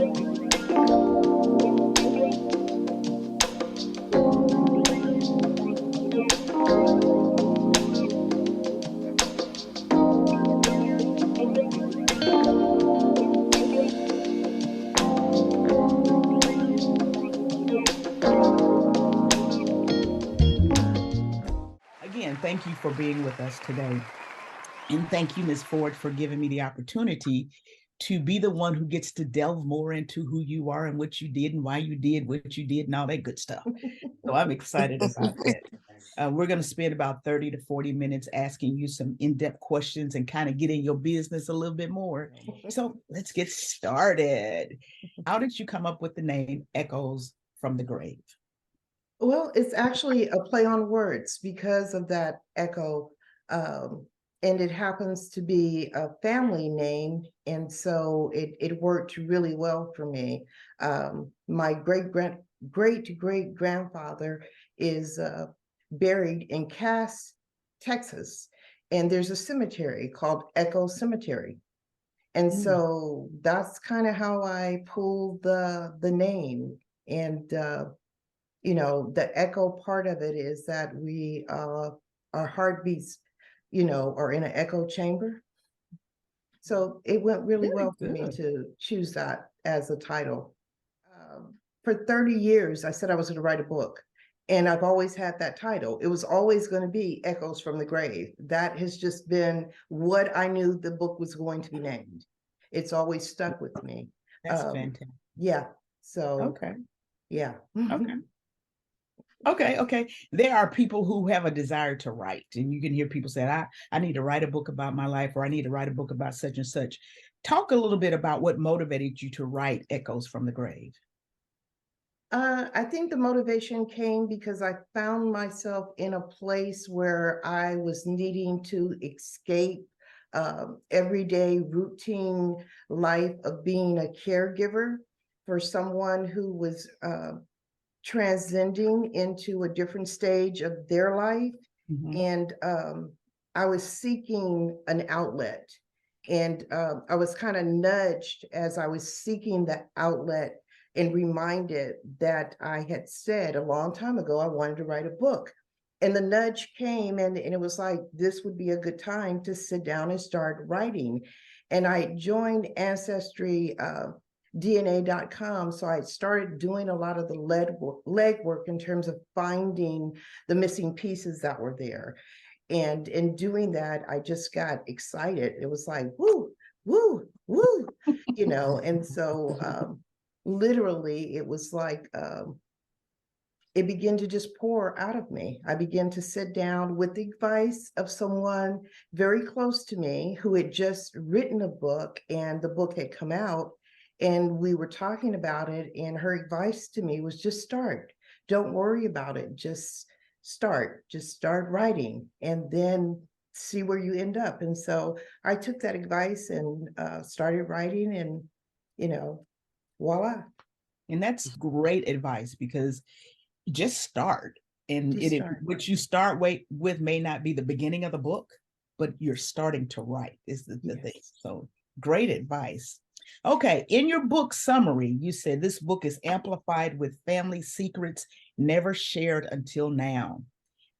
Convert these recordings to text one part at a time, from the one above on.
Again, thank you for being with us today. And thank you, Ms. Ford, for giving me the opportunity to be the one who gets to delve more into who you are and what you did and why you did what you did and all that good stuff. So I'm excited about that. We're going to spend about 30 to 40 minutes asking you some in-depth questions and kind of getting your business a little bit more. So let's get started. How did you come up with the name Echols from the Grave? Well, it's actually a play on words because of that echo. And it happens to be a family name. And so it worked really well for me. My great grandfather is buried in Cass, Texas. And there's a cemetery called Echo Cemetery. And so that's kind of how I pulled the name. And you know, the echo part of it is that we our heartbeats, you know, are in an echo chamber. So it went really well for me to choose that as a title. For 30 years, I said I was going to write a book, and I've always had that title. It was always going to be Echoes from the Grave. That has just been what I knew the book was going to be named. It's always stuck with me. That's fantastic. Yeah. So, okay. Yeah. Okay. Okay. There are people who have a desire to write, and you can hear people say, I need to write a book about my life, or I need to write a book about such and such. Talk a little bit about what motivated you to write Echoes from the Grave. I think the motivation came because I found myself in a place where I was needing to escape everyday routine life of being a caregiver for someone who was transcending into a different stage of their life. And I was seeking an outlet. And I was kind of nudged as I was seeking that outlet and reminded that I had said a long time ago I wanted to write a book. And the nudge came, and it was like, this would be a good time to sit down and start writing. And I joined Ancestry DNA.com. So I started doing a lot of the legwork in terms of finding the missing pieces that were there. And in doing that, I just got excited. It was like, woo, woo, woo, you know. And so literally it was like, it began to just pour out of me. I began to sit down with the advice of someone very close to me who had just written a book, and the book had come out, and we were talking about it. And her advice to me was just start. Don't worry about it. Just start writing, and then see where you end up. And so I took that advice and started writing, and, you know, voila. And that's great advice, because just start. And what you start with may not be the beginning of the book, but you're starting to write is the thing. So great advice. Okay, in your book summary, you said this book is amplified with family secrets never shared until now.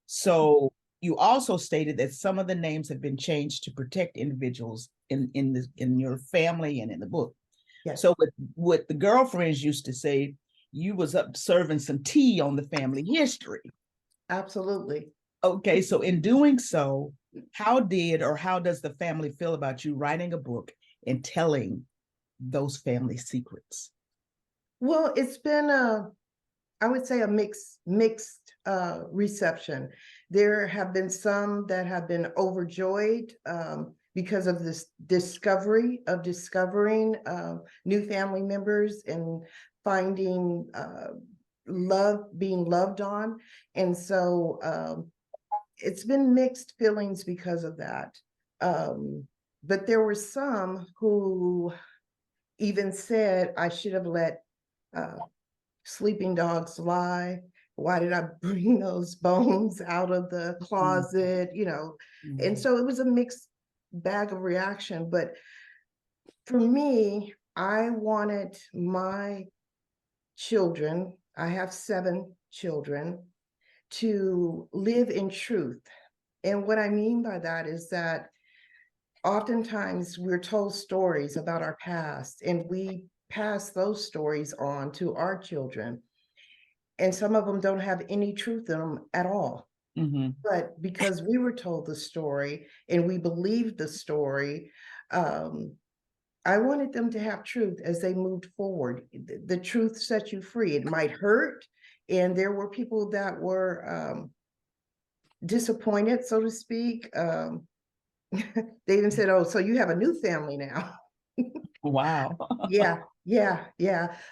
So you also stated that some of the names have been changed to protect individuals in your family and in the book. Yes. So what the girlfriends used to say, you was up serving some tea on the family history. Absolutely. Okay, so in doing so, how does the family feel about you writing a book and telling those family secrets? Well, it's been I would say a mixed reception. There have been some that have been overjoyed because of this discovering new family members and finding being loved on. And so it's been mixed feelings because of that. But there were some who even said I should have let sleeping dogs lie. Why did I bring those bones out of the closet? You know, and so it was a mixed bag of reaction. But for me, I wanted my children, I have 7 children, to live in truth. And what I mean by that is that oftentimes we're told stories about our past, and we pass those stories on to our children. And some of them don't have any truth in them at all. But because we were told the story and we believed the story, I wanted them to have truth as they moved forward. The truth set you free. It might hurt, and there were people that were disappointed, so to speak. They even said, "Oh, so you have a new family now." Wow. Yeah.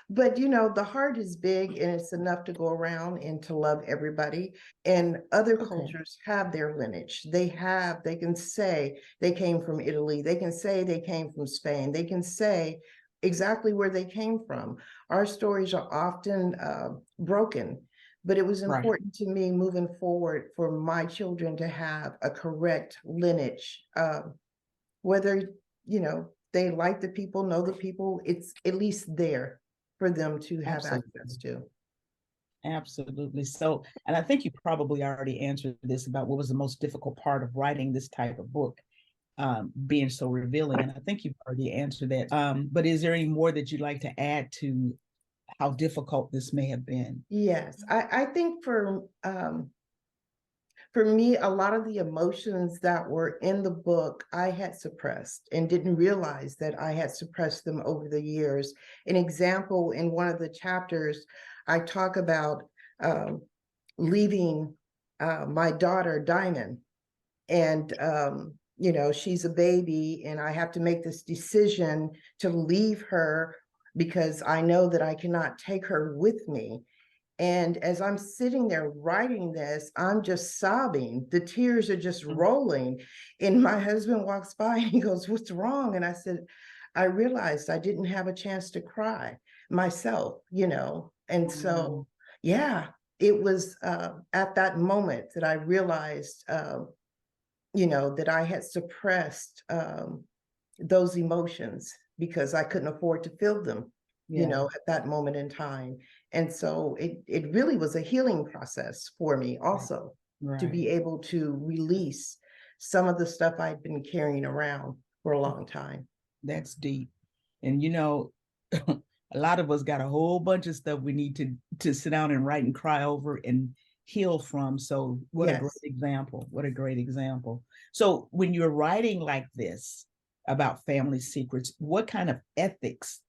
But the heart is big, and it's enough to go around and to love everybody. And other cultures have their lineage. They can say they came from Italy. They can say they came from Spain. They can say exactly where they came from. Our stories are often broken, but it was important to me moving forward for my children to have a correct lineage, whether, they like the people, know the people, it's at least there for them to have access to. Absolutely. So, and I think you probably already answered this about what was the most difficult part of writing this type of book, being so revealing. And I think you've already answered that. But is there any more that you'd like to add to how difficult this may have been? Yes, I think for me, a lot of the emotions that were in the book, I had suppressed and didn't realize that I had suppressed them over the years. An example, in one of the chapters, I talk about leaving my daughter, Diamond. And, she's a baby, and I have to make this decision to leave her because I know that I cannot take her with me. And as I'm sitting there writing this, I'm just sobbing. The tears are just rolling. And my husband walks by and he goes, "What's wrong?" And I said, "I realized I didn't have a chance to cry myself, And so, yeah, it was at that moment that I realized, that I had suppressed those emotions because I couldn't afford to feel them, at that moment in time. And so it really was a healing process for me also, to be able to release some of the stuff I'd been carrying around for a long time. That's deep. And a lot of us got a whole bunch of stuff we need to sit down and write and cry over and heal from. So what a great example. What a great example. So when you're writing like this about family secrets, what kind of advice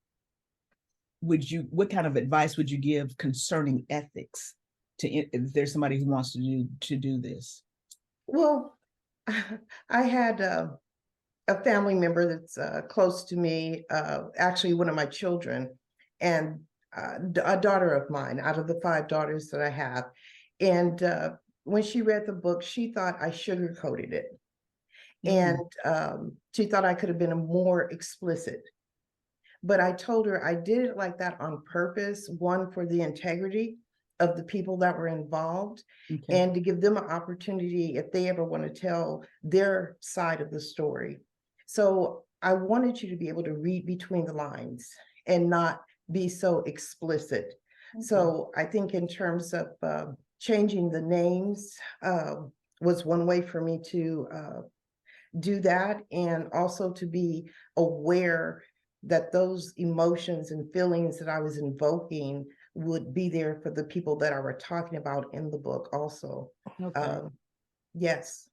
would you give concerning ethics if there's somebody who wants to do this? Well, I had a family member that's close to me, actually one of my children, and a daughter of mine out of the 5 daughters that I have. And when she read the book, she thought I sugarcoated it. And she thought I could have been more explicit. But I told her I did it like that on purpose, one, for the integrity of the people that were involved, and to give them an opportunity if they ever want to tell their side of the story. So I wanted you to be able to read between the lines and not be so explicit. So I think in terms of changing the names was one way for me to do that, and also to be aware that those emotions and feelings that I was invoking would be there for the people that I were talking about in the book also. Yes.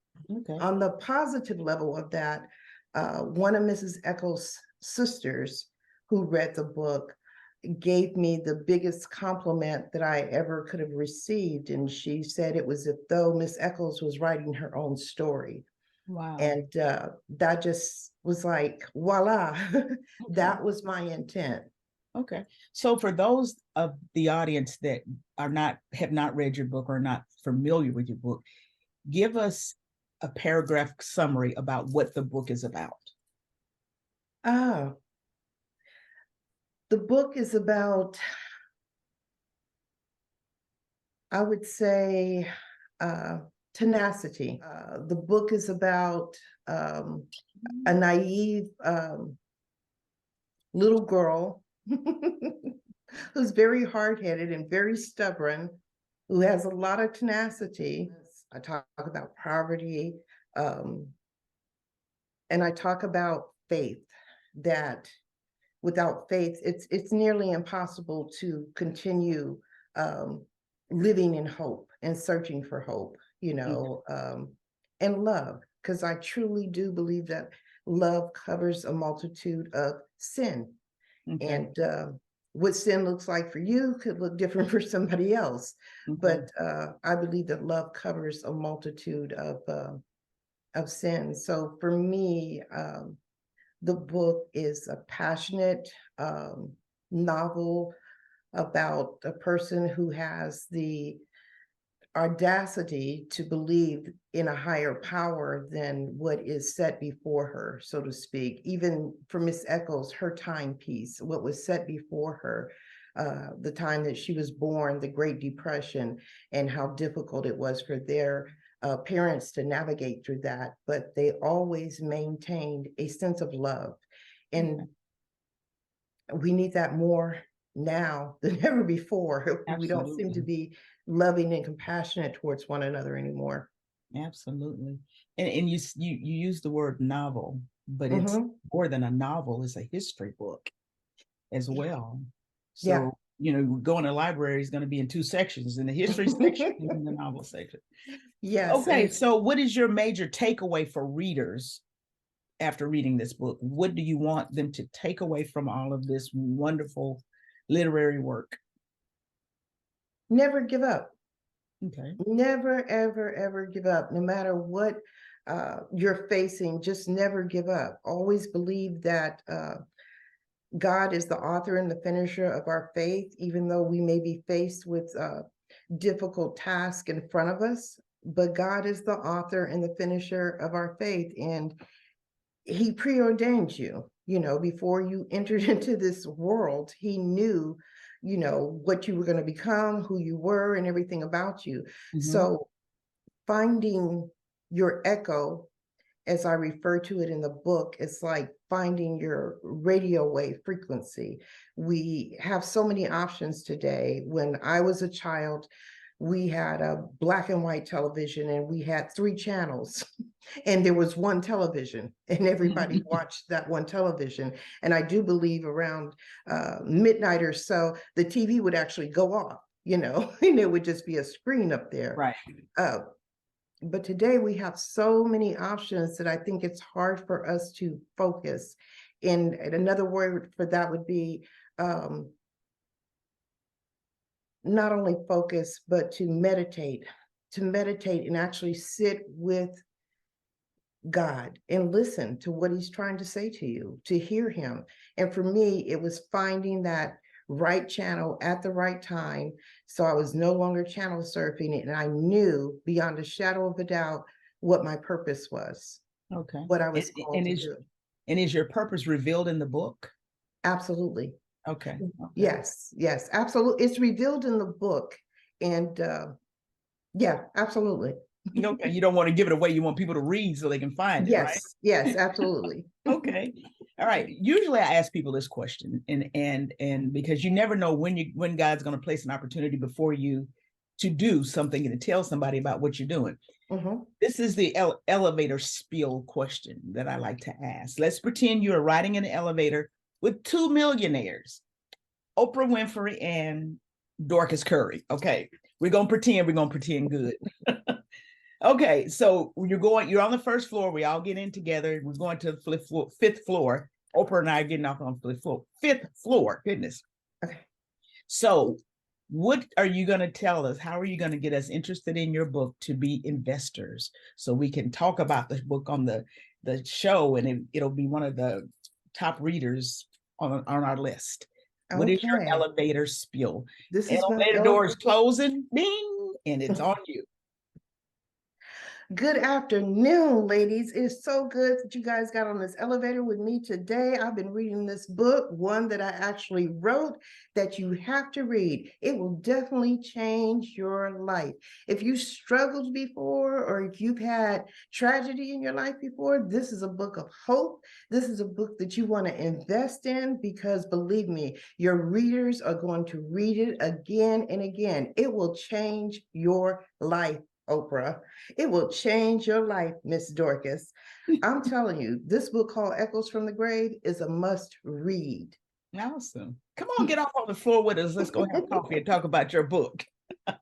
On the positive level of that, one of Mrs. Echols' sisters who read the book gave me the biggest compliment that I ever could have received. And she said it was as though Miss Echols was writing her own story. Wow. And that just was like, voila, that was my intent. Okay. So for those of the audience that have not read your book or are not familiar with your book, give us a paragraph summary about what the book is about. The book is about, I would say, tenacity. The book is about a naive little girl who's very hard-headed and very stubborn, who has a lot of tenacity. I talk about poverty, and I talk about faith, that without faith, it's nearly impossible to continue living in hope and searching for hope, you know, and love, because I truly do believe that love covers a multitude of sin. And what sin looks like for you could look different for somebody else. But I believe that love covers a multitude of sins. So for me, the book is a passionate novel about a person who has the audacity to believe in a higher power than what is set before her, so to speak. Even for Miss Echols, her timepiece, what was set before her, the time that she was born, the Great Depression, and how difficult it was for their parents to navigate through that, but they always maintained a sense of love. And we need that more now than ever before. Absolutely. We don't seem to be loving and compassionate towards one another anymore. Absolutely. And you use the word novel, but it's more than a novel, it's a history book as well. So, you know, going to library is going to be in two sections, in the history section and in the novel section. Yes. Okay, so what is your major takeaway for readers after reading this book? What do you want them to take away from all of this wonderful literary work? Never give up. Okay. Never, ever, ever give up. No matter what you're facing, just never give up. Always believe that God is the author and the finisher of our faith, even though we may be faced with difficult tasks in front of us. But God is the author and the finisher of our faith. And he preordained you, you know, before you entered into this world. He knew, you know, what you were going to become, who you were, and everything about you. So finding your echo, as I refer to it in the book, it's like finding your radio wave frequency. We have so many options today. When I was a child, we had a black and white television, and we had 3 channels, and there was one television, and everybody watched that one television. And I do believe around midnight or so, the TV would actually go off, you know, and it would just be a screen up there. Right. But today we have so many options that I think it's hard for us to focus. And another word for that would be not only focus, but to meditate and actually sit with God and listen to what he's trying to say to you, to hear him. And for me, it was finding that right channel at the right time. So I was no longer channel surfing, and I knew beyond a shadow of a doubt what my purpose was. Okay. What I was called to do. And is your purpose revealed in the book? Absolutely. Okay. Yes, absolutely. It's revealed in the book. And yeah, absolutely. Okay, you don't want to give it away. You want people to read so they can find it, right? Yes, absolutely. Okay. All right. Usually I ask people this question, and because you never know when God's going to place an opportunity before you to do something and to tell somebody about what you're doing. This is the elevator spiel question that I like to ask. Let's pretend you're riding in an elevator with 2 millionaires, Oprah Winfrey and Dorcas Curry. Okay, we're gonna pretend good. Okay, so you're on the first floor. We all get in together. We're going to the fifth floor. Oprah and I are getting off on the fifth floor. Goodness. Okay. So what are you going to tell us? How are you going to get us interested in your book to be investors so we can talk about the book on the show, and it'll be one of the top readers on our list? What is your elevator spiel? This is elevator doors closing, ding, and it's on you. Good afternoon, ladies. It's so good that you guys got on this elevator with me today. I've been reading this book, one that I actually wrote that you have to read. It will definitely change your life. If you struggled before, or if you've had tragedy in your life before, this is a book of hope. This is a book that you want to invest in, because believe me, your readers are going to read it again and again. It will change your life, Oprah. It will change your life, Miss Dorcas. I'm telling you, this book called Echoes from the Grave is a must read. Awesome. Come on, get off on the floor with us. Let's go have coffee and talk about your book. I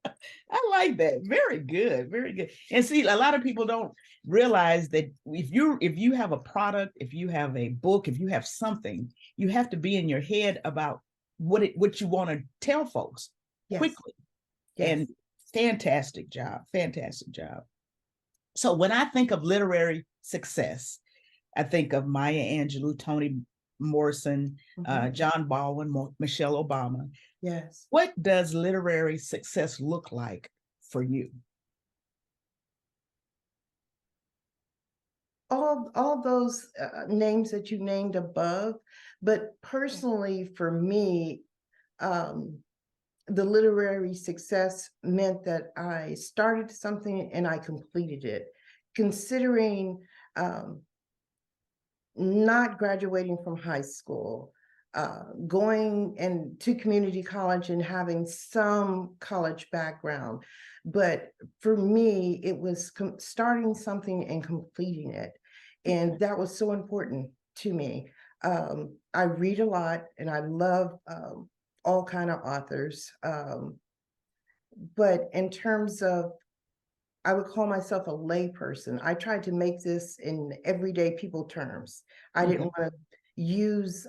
like that. Very good. Very good. And see, a lot of people don't realize that if you have a product, if you have a book, if you have something, you have to be in your head about what you want to tell folks quickly. Yes. And fantastic job. Fantastic job. So when I think of literary success, I think of Maya Angelou, Toni Morrison, John Baldwin, Michelle Obama. Yes. What does literary success look like for you? All those names that you named above, but personally for me, the literary success meant that I started something and I completed it. Considering not graduating from high school, going to community college and having some college background. But for me, it was starting something and completing it. And that was so important to me. I read a lot and I love all kind of authors. But in terms of, I would call myself a lay person. I tried to make this in everyday people terms. I didn't want to use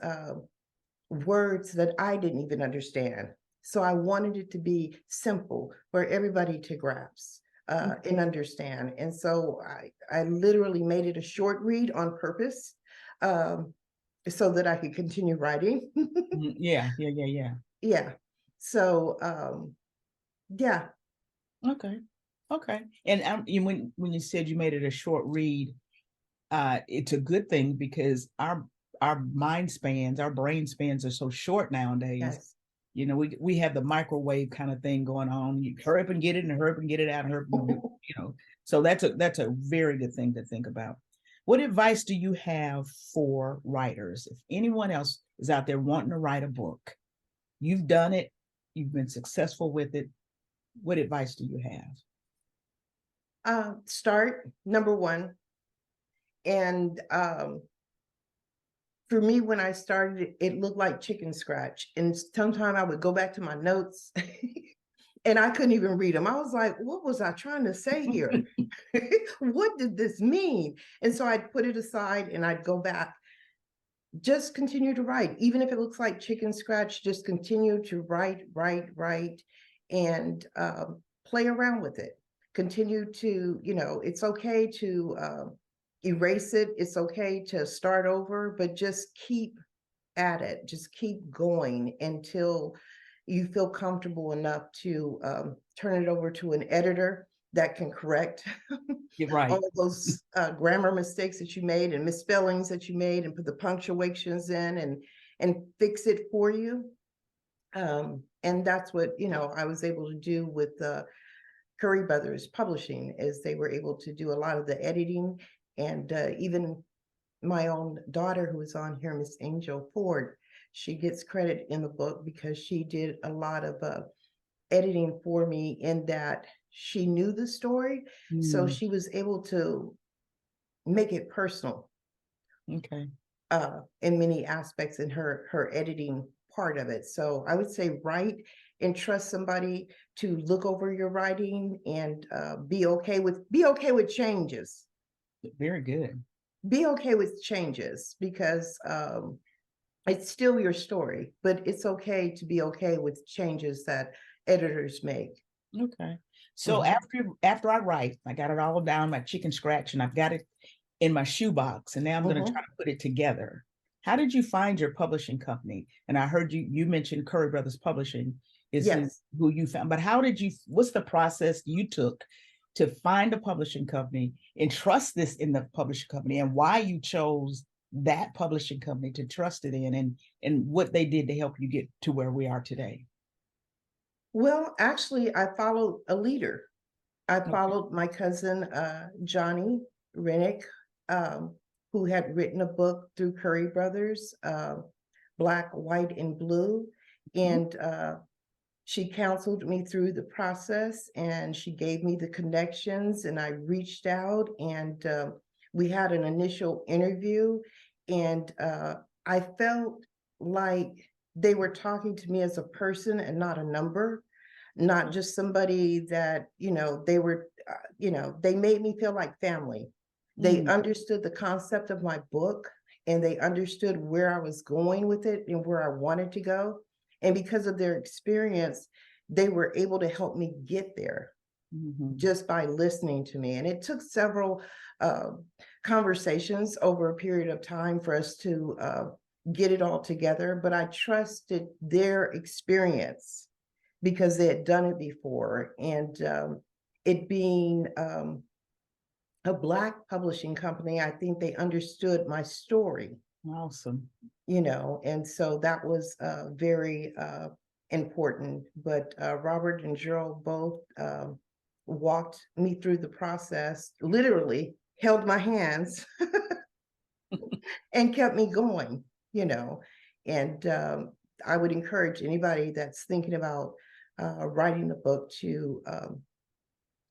words that I didn't even understand. So I wanted it to be simple for everybody to grasp and understand. And so I literally made it a short read on purpose, so that I could continue writing. Yeah. Yeah. So yeah. Okay. And when you said you made it a short read, it's a good thing, because our mind spans, our brain spans are so short nowadays. Yes. You know, we have the microwave kind of thing going on. You hurry up and get it, and hurry up and get it out, and hurry up and you know. So that's a very good thing to think about. What advice do you have for writers? If anyone else is out there wanting to write a book, you've done it, you've been successful with it. What advice do you have? Start, number one. And for me, when I started, it looked like chicken scratch. And sometimes I would go back to my notes and I couldn't even read them. I was like, what was I trying to say here? What did this mean? And so I'd put it aside and I'd go back. Just continue to write. Even if it looks like chicken scratch, just continue to write, and play around with it. Continue to, it's okay to erase it. It's okay to start over, but just keep at it. Just keep going until you feel comfortable enough to turn it over to an editor that can correct all of those grammar mistakes that you made and misspellings that you made, and put the punctuations in and fix it for you. And that's what, I was able to do with Curry Brothers Publishing, is they were able to do a lot of the editing. And even my own daughter, who is on here, Miss Angel Ford, she gets credit in the book because she did a lot of editing for me, in that she knew the story. So she was able to make it personal. Okay. In many aspects in her editing part of it. So I would say write and trust somebody to look over your writing, and be okay with changes. Very good. Be okay with changes, because it's still your story, but it's okay to be okay with changes that editors make. Okay. So after I write, I got it all down, my chicken scratch, and I've got it in my shoebox, and now I'm going to try to put it together. How did you find your publishing company? And I heard you mentioned Curry Brothers Publishing is who you found, but what's the process you took to find a publishing company and trust this in the publishing company, and why you chose that publishing company to trust it in, and what they did to help you get to where we are today. Well, actually, I followed a leader. I followed my cousin, Johnny Rennick, who had written a book through Curry Brothers, Black, White, and Blue. And she counseled me through the process, and she gave me the connections, and I reached out, and we had an initial interview, and I felt like they were talking to me as a person and not a number, not just somebody that, they were, they made me feel like family. They understood the concept of my book, and they understood where I was going with it and where I wanted to go. And because of their experience, they were able to help me get there just by listening to me. And it took several conversations over a period of time for us to get it all together. But I trusted their experience because they had done it before. And it being a Black publishing company, I think they understood my story. Awesome. And so that was very important. But Robert and Gerald both walked me through the process, literally held my hands and kept me going, and I would encourage anybody that's thinking about writing a book to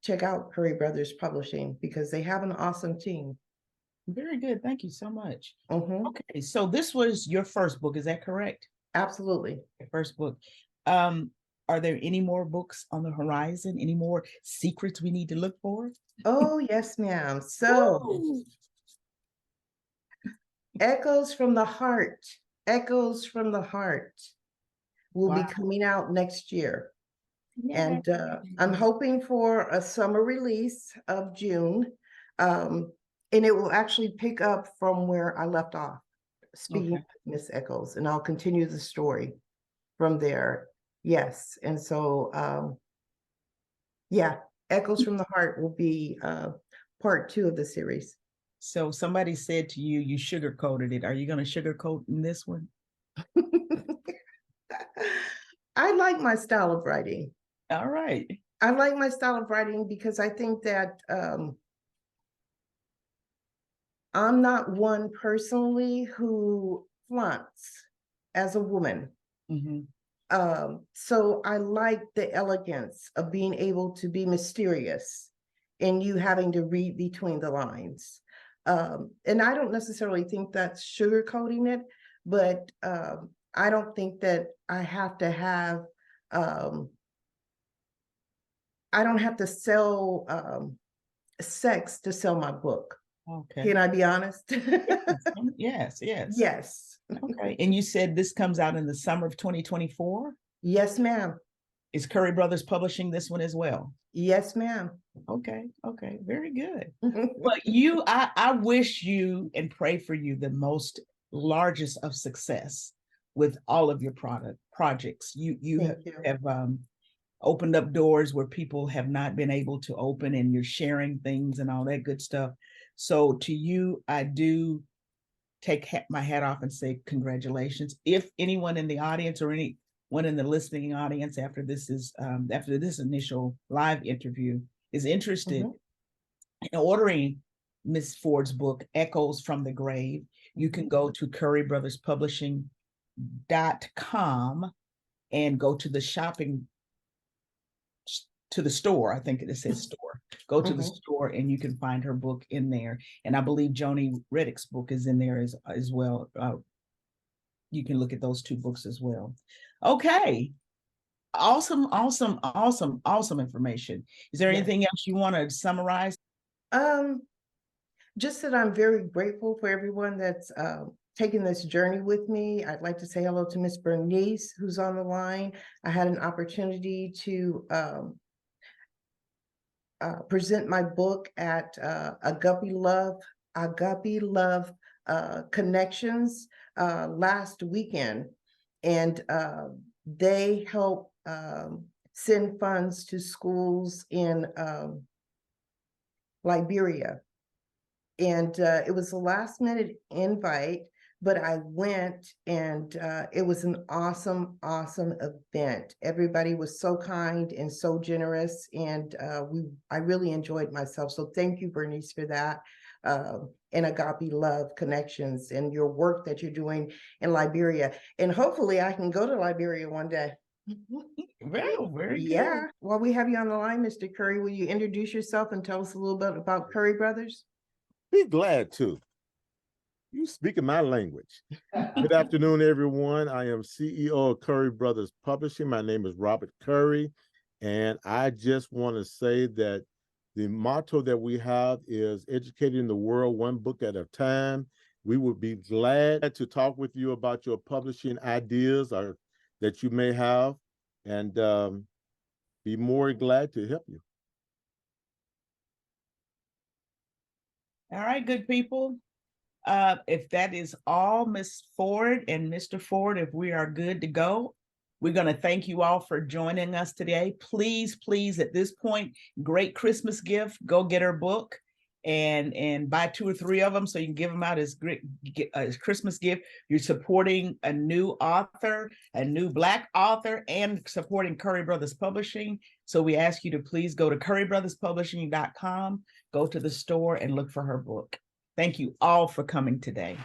check out Curry Brothers Publishing, because they have an awesome team. Very good. Thank you so much. Okay, so this was your first book, is that correct? Absolutely. Your first book. Are there any more books on the horizon? Any more secrets we need to look for? Oh, yes, ma'am. So, Echoes from the Heart. Echoes from the Heart will be coming out next year. And I'm hoping for a summer release of June. And it will actually pick up from where I left off, speaking of Miss Echols, and I'll continue the story from there. Yes. And so, Echoes from the Heart will be part 2 of the series. So somebody said to you, you sugarcoated it. Are you going to sugarcoat in this one? I like my style of writing. All right. I like my style of writing because I think that I'm not one personally who flaunts as a woman. So I like the elegance of being able to be mysterious and you having to read between the lines. And I don't necessarily think that's sugarcoating it, but I don't think that I have to have, I don't have to sell sex to sell my book. Okay. Can I be honest? Yes. Yes. Okay. And you said this comes out in the summer of 2024? Yes, ma'am. Is Curry Brothers publishing this one as well? Yes, ma'am. Okay. Very good. But I wish you and pray for you the most largest of success with all of your projects. You have opened up doors where people have not been able to open, and you're sharing things and all that good stuff. So to you, I do take my hat off and say congratulations. If anyone in the audience or anyone in the listening audience after this initial live interview is interested in ordering Miss Ford's book, Echoes from the Grave, you can go to currybrotherspublishing.com and go to the shopping, to the store. I think it says store. Go to the store and you can find her book in there. And I believe Joni Reddick's book is in there as well. You can look at those 2 books as well. Okay. Awesome information. Is there anything else you want to summarize? Just that I'm very grateful for everyone that's taking this journey with me. I'd like to say hello to Miss Bernice, who's on the line. I had an opportunity to present my book at Agape Love Connections last weekend, and they help send funds to schools in Liberia. And it was a last minute invite, but I went, and it was an awesome, awesome event. Everybody was so kind and so generous, and I really enjoyed myself. So thank you, Bernice, for that. And Agape Love Connections and your work that you're doing in Liberia. And hopefully I can go to Liberia one day. Well, very Yeah. good. While we have you on the line, Mr. Curry, will you introduce yourself and tell us a little bit about Curry Brothers? Be glad to. You speaking my language. Good afternoon, everyone. I am CEO of Curry Brothers Publishing. My name is Robert Curry, and I just want to say that the motto that we have is educating the world one book at a time. We would be glad to talk with you about your publishing ideas or that you may have, and be more glad to help you. All right, good people. If that is all, Miss Ford and Mr. Ford, if we are good to go, we're going to thank you all for joining us today. Please, please, at this point, great Christmas gift. Go get her book and buy 2 or 3 of them so you can give them out as Christmas gift. You're supporting a new author, a new Black author, and supporting Curry Brothers Publishing. So we ask you to please go to currybrotherspublishing.com, go to the store and look for her book. Thank you all for coming today.